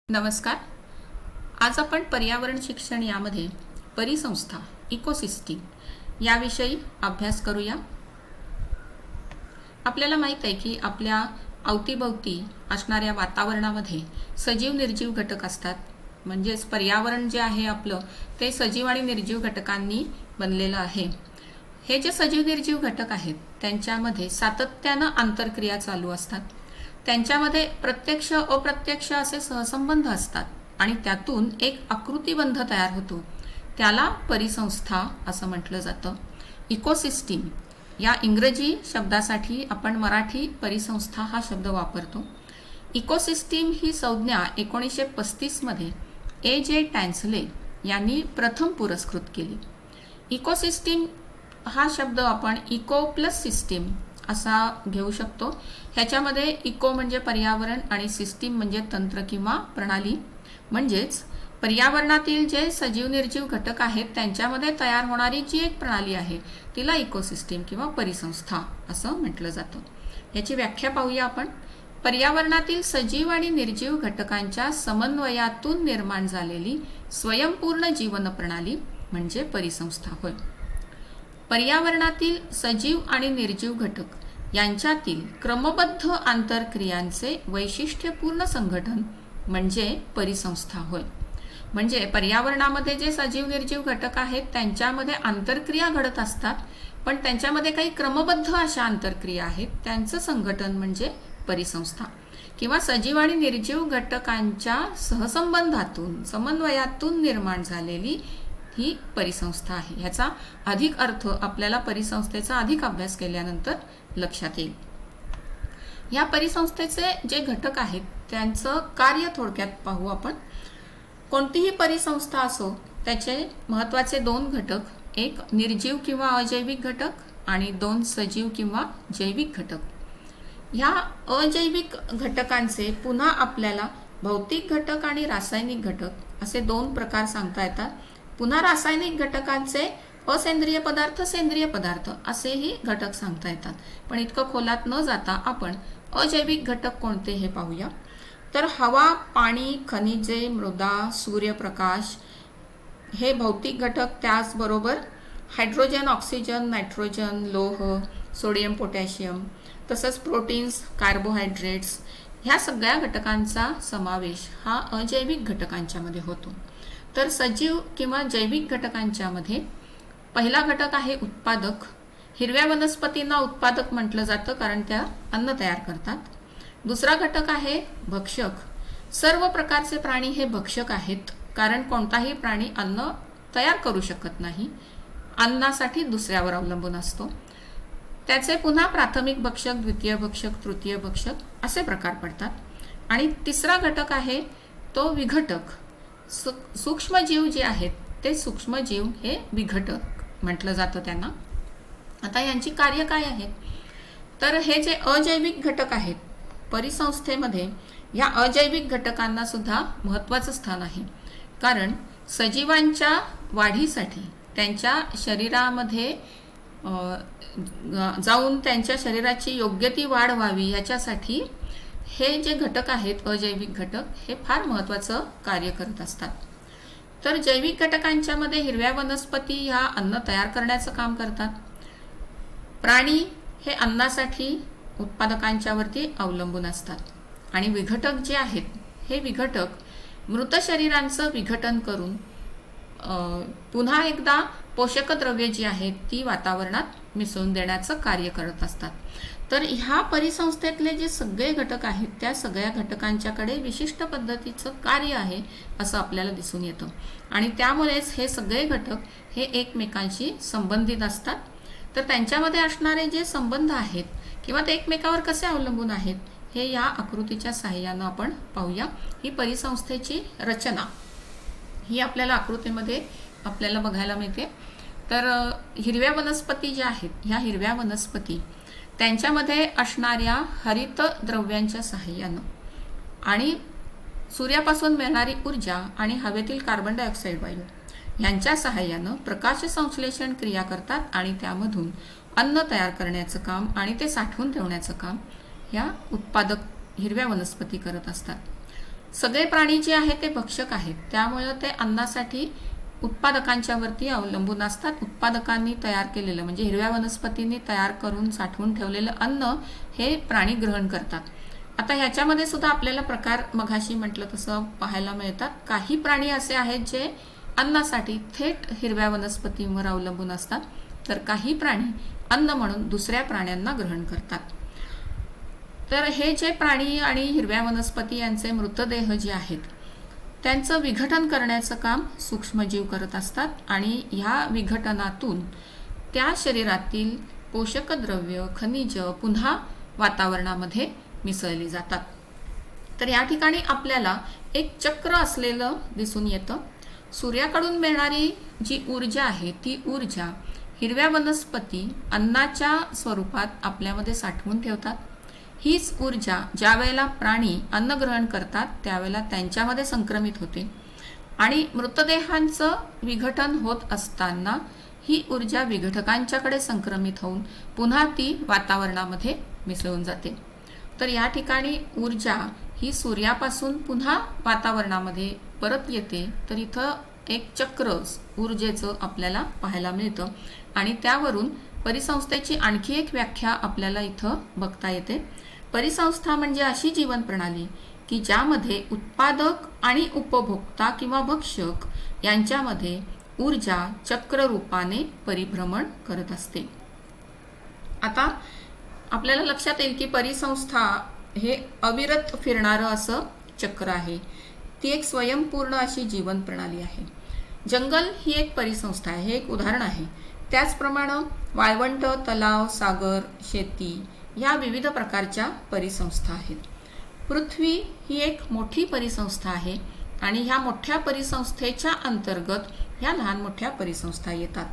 नमस्कार. आज आपण पर्यावरण शिक्षण यामध्ये परिसंस्था इकोसिस्टीम याविषयी अभ्यास करूया. आपल्याला माहित आहे की आपल्या अवतीभवती असणाऱ्या वातावरणामध्ये सजीव निर्जीव घटक असतात. म्हणजेच पर्यावरण जे आहे आपलं ते सजीव आणि निर्जीव घटकांनी बनलेलं आहे. हे जे सजीव निर्जीव घटक आहेत त्यांच्यामध्ये सातत्यानं आंतरक्रिया चालू असतात. त्यांच्यामध्ये प्रत्यक्ष अप्रत्यक्ष असे सहसंबंध असतात आणि त्यातून एक आकृतिबंध तयार होतो. त्याला परिसंस्था असं म्हटलं जातं. इकोसिस्टीम या इंग्रजी शब्दासाठी आपण मराठी परिसंस्था हा शब्द वापरतो. इकोसिस्टीम ही संज्ञा 1935 मध्ये A.J. टॅन्सले यांनी प्रथम पुरस्कृत केली. इकोसिस्टीम हा शब्द आपण इको प्लस सिस्टीम असा घेऊ शकतो. ह्याच्यामध्ये इको म्हणजे पर्यावरण आणि सिस्टीम म्हणजे तंत्र किंवा प्रणाली. म्हणजेच पर्यावरणातील जे सजीव निर्जीव घटक आहेत त्यांच्यामध्ये तयार होणारी जी एक प्रणाली आहे तिला इकोसिस्टीम किंवा परिसंस्था असं म्हटलं जातं. याची व्याख्या पाहूया आपण. पर्यावरणातील सजीव आणि निर्जीव घटकांच्या समन्वयातून निर्माण झालेली स्वयंपूर्ण जीवन प्रणाली म्हणजे परिसंस्था होय. पर्यावरणातील सजीव आणि निर्जीव घटक यांच्यातील क्रमबद्ध आंतरक्रियांचे वैशिष्ट्यपूर्ण संघटन म्हणजे परिसंस्था होय. म्हणजे पर्यावरणामध्ये जे सजीव निर्जीव घटक आहेत त्यांच्यामध्ये आंतरक्रिया घडत असतात, पण त्यांच्यामध्ये काही क्रमबद्ध अशा आंतरक्रिया आहेत त्यांचं संघटन म्हणजे परिसंस्था किंवा सजीव आणि निर्जीव घटकांच्या सहसंबंधातून समन्वयातून निर्माण झालेली ही परिसंस्था आहे. ह्याचा अधिक अर्थ आपल्याला परिसंस्थेचा अधिक अभ्यास केल्यानंतर लक्षात येईल. या परिसंस्थेचे जे घटक आहेत त्यांचं कार्य थोडक्यात पाहू आपण. कोणतीही परिसंस्था असो त्याचे महत्त्वाचे दोन घटक, एक निर्जीव किंवा अजैविक घटक आणि दोन सजीव किंवा जैविक घटक. ह्या अजैविक घटकांचे पुन्हा आपल्याला भौतिक घटक आणि रासायनिक घटक असे दोन प्रकार सांगता येतात. पुन्हा रासायनिक घटकांचे असेंद्रिय पदार्थ सेंद्रिय पदार्थ असेही घटक सांगता येतात. पण इतकं खोलात न जाता आपण अजैविक घटक कोणते हे पाहूया. तर हवा, पाणी, खनिजे, मृदा, सूर्यप्रकाश हे भौतिक घटक, त्याचबरोबर हायड्रोजन, ऑक्सिजन, नायट्रोजन, लोह, सोडियम, पोटॅशियम, तसंच प्रोटीन्स, कार्बोहायड्रेट्स ह्या सगळ्या घटकांचा समावेश हा अजैविक घटकांच्यामध्ये होतो. तर सजीव किंवा जैविक घटकांच्यामध्ये पहिला घटक आहे उत्पादक. हिरव्या वनस्पतींना उत्पादक म्हटलं जातं कारण त्या अन्न तयार करतात. दुसरा घटक आहे भक्षक. सर्व प्रकारचे प्राणी हे भक्षक आहेत कारण कोणताही प्राणी अन्न तयार करू शकत नाही, अन्नासाठी दुसऱ्यावर अवलंबून असतो. त्याचे पुन्हा प्राथमिक भक्षक, द्वितीय भक्षक, तृतीय भक्षक असे प्रकार पडतात. आणि तिसरा घटक आहे तो विघटक. सूक्ष्मजीव जे आहेत ते सूक्ष्मजीव हे विघटक म्हटलं जातं त्यांना. आता यांची कार्य काय आहेत तर हे जे अजैविक घटक आहेत परिसंस्थेमध्ये या अजैविक घटकांना सुद्धा महत्त्वाचं स्थान आहे. कारण सजीवांच्या वाढीसाठी त्यांच्या शरीरामध्ये जाऊन त्यांच्या शरीराची योग्य ती वाढ व्हावी याच्यासाठी हे जे घटक आहेत अजैविक घटक हे फार महत्त्वाचं कार्य करत असतात. तर जैविक घटकांच्यामध्ये हिरव्या वनस्पती ह्या अन्न तयार करण्याचं काम करतात. प्राणी हे अन्नासाठी उत्पादकांच्यावरती अवलंबून असतात. आणि विघटक जे आहेत हे विघटक मृत शरीरांचं विघटन करून पुन्हा एकदा पोषक द्रव्ये जी आहेत ती वातावरणात मिसळून देण्याचं कार्य करत असतात. तर ह्या परिसंस्थेतले जे सगळे घटक आहेत त्या सगळ्या घटकांच्याकडे विशिष्ट पद्धतीचं कार्य आहे असं आपल्याला दिसून येतं. आणि त्यामुळेच हे सगळे घटक हे एकमेकांशी संबंधित असतात. तर त्यांच्यामध्ये असणारे जे संबंध आहेत किंवा ते एकमेकावर कसे अवलंबून आहेत हे या आकृतीच्या साहाय्यानं आपण पाहूया. ही परिसंस्थेची रचना ही आपल्याला आकृतीमध्ये आपल्याला बघायला मिळते. तर हिरव्या वनस्पती ज्या आहेत ह्या हिरव्या वनस्पती त्यांच्यामध्ये असणाऱ्या हरित द्रव्यांच्या साहाय्यानं आणि सूर्यापासून मिळणारी ऊर्जा आणि हवेतील कार्बन डायऑक्साईड वायू यांच्या साहाय्यानं प्रकाश संश्लेषण क्रिया करतात आणि त्यामधून अन्न तयार करण्याचं काम आणि ते साठवून ठेवण्याचं काम ह्या उत्पादक हिरव्या वनस्पती करत असतात. सगळे प्राणी जे आहेत ते भक्षक आहेत, त्यामुळे ते अन्नासाठी उत्पादकांच्या वरती अवलंबून असतात. उत्पादकांनी तयार केलेलं म्हणजे हिरव्या वनस्पतींनी तयार करून साठवून ठेवलेलं अन्न हे प्राणी ग्रहण करतात. आता ह्याच्यामध्ये सुद्धा आपल्याला प्रकार मघाशी म्हटलं तसं पाहायला मिळतात. काही प्राणी असे आहेत जे अन्नासाठी थेट हिरव्या वनस्पतींवर अवलंबून असतात, तर काही प्राणी अन्न म्हणून दुसऱ्या प्राण्यांना ग्रहण करतात. तर हे जे प्राणी आणि हिरव्या वनस्पती यांचे मृतदेह जे आहेत त्यांचं विघटन करण्याचं काम सूक्ष्मजीव करत असतात आणि ह्या विघटनातून त्या शरीरातील पोषक द्रव्य, खनिज पुन्हा वातावरणामध्ये मिसळली जातात. तर या ठिकाणी आपल्याला एक चक्र असलेलं दिसून येतं. सूर्याकडून मिळणारी जी ऊर्जा आहे ती ऊर्जा हिरव्या वनस्पती अन्नाच्या स्वरूपात आपल्यामध्ये साठवून ठेवतात. हीच ऊर्जा ज्या वेळेला प्राणी अन्न ग्रहण करतात त्यावेळेला त्यांच्यामध्ये संक्रमित होते आणि मृतदेहांचं विघटन होत असताना ही ऊर्जा विघटकांच्याकडे संक्रमित होऊन पुन्हा ती वातावरणामध्ये मिसळून जाते. तर या ठिकाणी ऊर्जा ही सूर्यापासून पुन्हा वातावरणामध्ये परत येते. तर इथं एक चक्र ऊर्जेचं आपल्याला पाहायला मिळतं आणि त्यावरून परिसंस्थेची आणखी एक व्याख्या आपल्याला इथं बघता येते. परिसंस्था म्हणजे अशी जीवन प्रणाली की ज्यामध्ये उत्पादक आणि उपभोक्ता किंवा भक्षक यांच्यामध्ये ऊर्जा चक्र रूपाने परिभ्रमण करत असते. आता आपल्याला लक्षात येईल की परिसंस्था हे अविरत फिरणारं असं चक्र आहे. ती एक स्वयंपूर्ण अशी जीवन प्रणाली आहे. जंगल ही एक परिसंस्था आहे, हे एक उदाहरण आहे. त्याचप्रमाणे वाळवंट, तलाव, सागर, शेती या विविध प्रकारच्या परिसंस्था आहेत. पृथ्वी ही एक मोठी परिसंस्था आहे आणि ह्या मोठ्या परिसंस्थेच्या अंतर्गत ह्या लहान मोठ्या परिसंस्था येतात.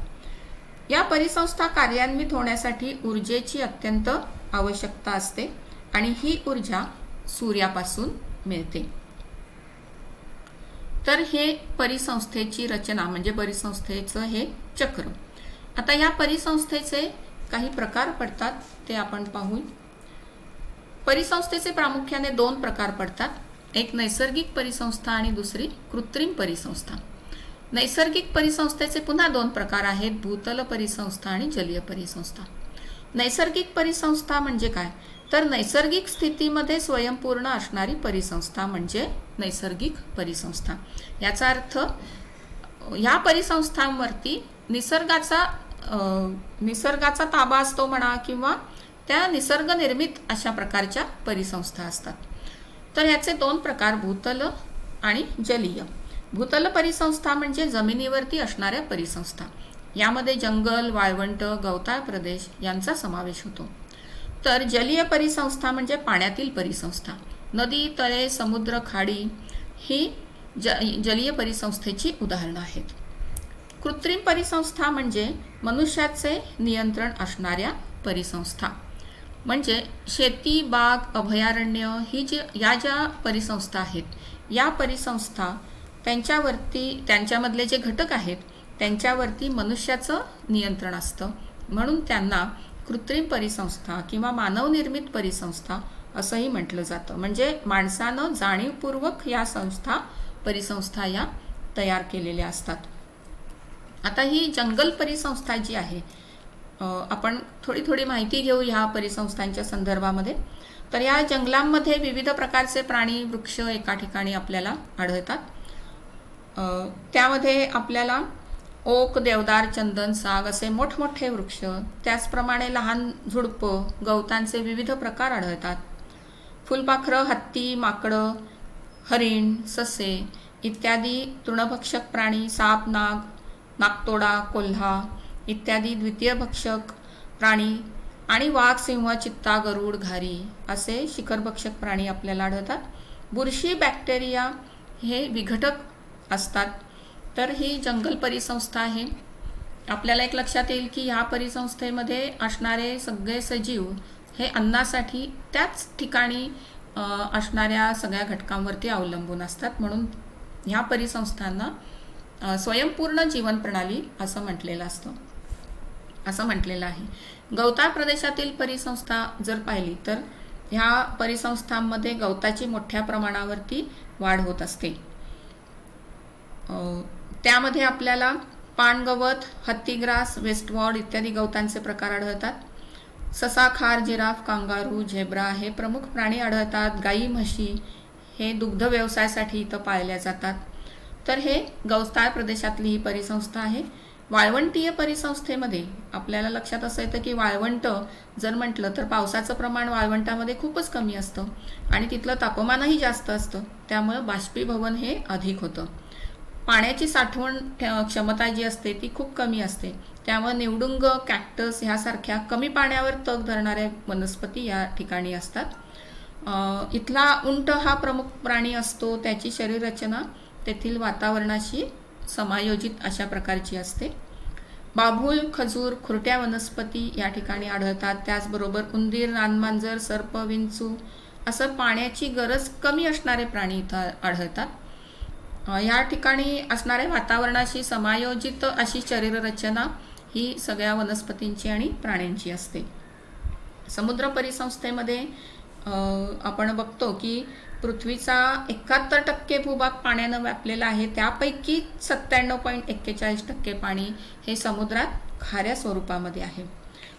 या परिसंस्था कार्यान्वित होण्यासाठी ऊर्जेची अत्यंत आवश्यकता असते आणि ही ऊर्जा सूर्यापासून मिळते. तर हे परिसंस्थेची रचना म्हणजे परिसंस्थेचं हे चक्र. आता या परिसंस्थेचे काही प्रकार पडतात ते आपण पाहू. परिसंस्थेचे प्रामुख्याने 2 प्रकार पडतात. एक नैसर्गिक परिसंस्था आणि दुसरी कृत्रिम परिसंस्था. नैसर्गिक परिसंस्थेचे पुन्हा 2 प्रकार आहेत, भूतल परिसंस्था आणि जलीय परिसंस्था. नैसर्गिक परिसंस्था म्हणजे काय, तर नैसर्गिक स्थितीमध्ये स्वयंपूर्ण असणारी परिसंस्था म्हणजे नैसर्गिक परिसंस्था. याचा अर्थ ह्या परिसंस्थांवरती निसर्गाचा ताबा असतो म्हणा किंवा त्या निसर्ग निर्मित अशा प्रकारच्या परिसंस्था असतात. तर याचे 2 प्रकार, भूतल आणि जलीय. भूतल परिसंस्था म्हणजे जमिनीवरती असणाऱ्या परिसंस्था. यामध्ये जंगल, वाळवंट, गवताळ प्रदेश यांचा समावेश होतो. तर जलीय परिसंस्था म्हणजे पाण्यातील परिसंस्था. नदी, तळे, समुद्र, खाडी ही जलीय परिसंस्थेची उदाहरणं आहेत. कृत्रिम परिसंस्था म्हणजे मनुष्याचे नियंत्रण असणाऱ्या परिसंस्था. म्हणजे शेती, बाग, अभयारण्य ही या ज्या परिसंस्था आहेत या परिसंस्था त्यांच्यामधले जे घटक आहेत त्यांच्यावरती मनुष्याचं नियंत्रण असतं, म्हणून त्यांना कृत्रिम परिसंस्था किंवा मानवनिर्मित परिसंस्था असंही म्हटलं जातं. म्हणजे माणसानं जाणीवपूर्वक या परिसंस्था या तयार केलेल्या असतात. आता ही जंगल परिसंस्था जी आहे, आपण थोडी माहिती घेऊ ह्या परिसंस्थांच्या संदर्भामध्ये. तर या जंगलांमध्ये विविध प्रकारचे प्राणी, वृक्ष एका ठिकाणी आपल्याला आढळतात. त्यामध्ये आपल्याला ओक, देवदार, चंदन, साग असे मोठमोठे वृक्ष, त्याचप्रमाणे लहान झुडपं, गवतांचे विविध प्रकार आढळतात. फुलपाखरं, हत्ती, माकडं, हरिण, ससे इत्यादी तृणभक्षक प्राणी, साप, नाग, नागतोडा, कोल्हा इत्यादी द्वितीय भक्षक प्राणी आणि वाघ, सिंह, चित्ता, गरुड, घारी असे शिखरभक्षक प्राणी आपल्याला आढळतात. बुरशी, बॅक्टेरिया हे विघटक असतात. तर ही जंगल परिसंस्था आहे. आपल्याला एक लक्षात येईल की ह्या परिसंस्थेमध्ये असणारे सगळे सजीव हे अन्नासाठी त्याच ठिकाणी असणाऱ्या सगळ्या घटकांवरती अवलंबून असतात. म्हणून ह्या परिसंस्थांना स्वयंपूर्ण जीवन प्रणाली असं म्हटलेलं आहे. गवताळ प्रदेशातील परिसंस्था जर पाहिली तर ह्या परिसंस्थांमध्ये गवताची मोठ्या प्रमाणावरती वाढ होत असते। त्यामध्ये आपल्याला पानगवत, हत्तीग्रास, वेस्टवॉर्ड इत्यादी गवतांचे प्रकार आढळतात। ससा, खार, जिराफ, कांगारू, झेब्रा हे प्रमुख प्राणी आढळतात। गाई, म्हशी हे दुग्ध व्यवसायासाठी इथं पाळल्या जातात। तर हे गवताळ प्रदेशातली ही परिसंस्था आहे। वाळवंटीय परिसंस्थेमध्ये आपल्याला लक्षात असं येतं की वाळवंट जर म्हटलं तर पावसाचं प्रमाण वाळवंटामध्ये खूपच कमी असतं आणि तिथलं तापमानही जास्त असतं, त्यामुळे बाष्पीभवन हे अधिक होतं। पाण्याची साठवण क्षमता जी असते ती खूप कमी असते, त्यामुळे निवडुंग, कॅक्टस ह्यासारख्या कमी पाण्यावर तग धरणाऱ्या वनस्पती या ठिकाणी असतात। इथला उंट हा प्रमुख प्राणी असतो। त्याची शरीररचना तेथील वातावरणाशी समायोजित अशा प्रकारची असते। बाभूळ, खजूर, खुरट्या वनस्पती या ठिकाणी आढळतात। त्याचबरोबर उंदीर, रानमांजर, सर्प, विंचू असं पाण्याची गरज कमी असणारे प्राणी इथं आढळतात। या ठिकाणी असणाऱ्या वातावरणाशी समायोजित अशी शरीररचना ही सगळ्या वनस्पतींची आणि प्राण्यांची असते। समुद्र परिसंस्थेमध्ये आपण बघतो की पृथ्वीचा 71% भूभाग पाण्यानं व्यापलेला आहे। त्यापैकी 97.41% पाणी हे समुद्रात खाऱ्या स्वरूपामध्ये आहे।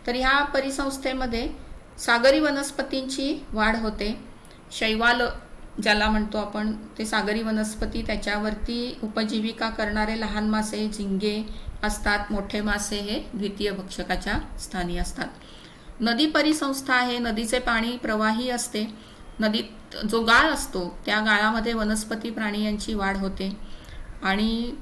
तर ह्या परिसंस्थेमध्ये सागरी वनस्पतींची वाढ होते। शैवाल ज्याला म्हणतो आपण ते सागरी वनस्पती, त्याच्यावरती उपजीविका करणारे लहान मासे, झिंगे असतात। मोठे मासे हे द्वितीय भक्षकाच्या स्थानी असतात। नदी परिसंस्था आहे। नदीचे पाणी प्रवाही असते। नदीत जो गाळ असतो त्या गाळामध्ये वनस्पती प्राणी यांची वाढ होते आणि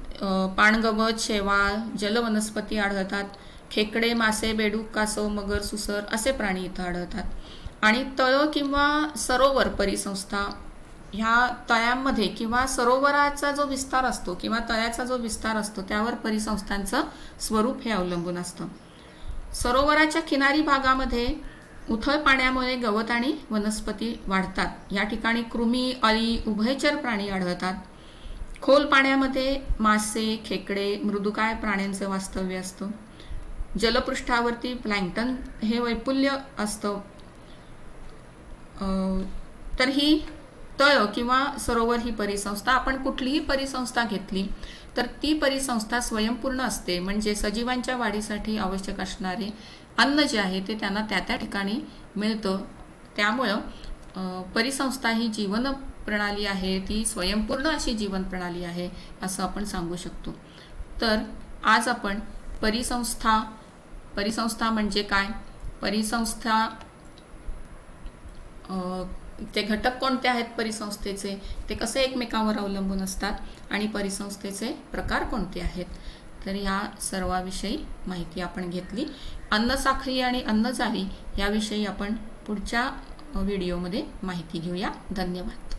पाणगवत, शेवाळ, जलवनस्पती आढळतात। खेकडे, मासे, बेडूक, कासव, मगर, सुसर असे प्राणी इथं आढळतात। आणि तळ किंवा सरोवर परिसंस्था, ह्या तळ्यांमध्ये किंवा सरोवराचा जो विस्तार असतो किंवा तळ्याचा जो विस्तार असतो त्यावर परिसंस्थांचं स्वरूप हे अवलंबून असतं। सरोवराच्या किनारी भागामध्ये उथळ पाण्यामुळे गवत आणि वनस्पती वाढतात। या ठिकाणी कृमी, अळी, उभयचर प्राणी आढळतात। खोल पाण्यामध्ये मासे, खेकडे, मृदुकाय प्राण्यांचं वास्तव्य असतं। जलपृष्ठावरती प्लॅंक्टन हे वैपुल्य असतं। तर ही तळ किंवा सरोवर ही परिसंस्था, आपण कुठलीही परिसंस्था घेतली तर ती परिसंस्था स्वयंपूर्ण असते, म्हणजे सजीवांच्या वाढीसाठी आवश्यक असणारे अन्न जे आहे ते त्यांना त्या ठिकाणी मिळतं। त्यामुळं परिसंस्था ही जीवन प्रणाली आहे, ती स्वयंपूर्ण अशी जीवन प्रणाली आहे असं आपण सांगू शकतो। तर आज आपण परिसंस्था म्हणजे काय, परिसंस्था ते घटक कोणते आहेत परिसंस्थेचे, ते कसे एकमेकांवर अवलंबून असतात आणि परिसंस्थेचे प्रकार कोणते आहेत, तर ह्या सर्वाविषयी माहिती आपण घेतली। अन्नसाखळी आणि अन्नजाळी याविषयी आपण पुढच्या व्हिडिओमध्ये माहिती घेऊया। धन्यवाद।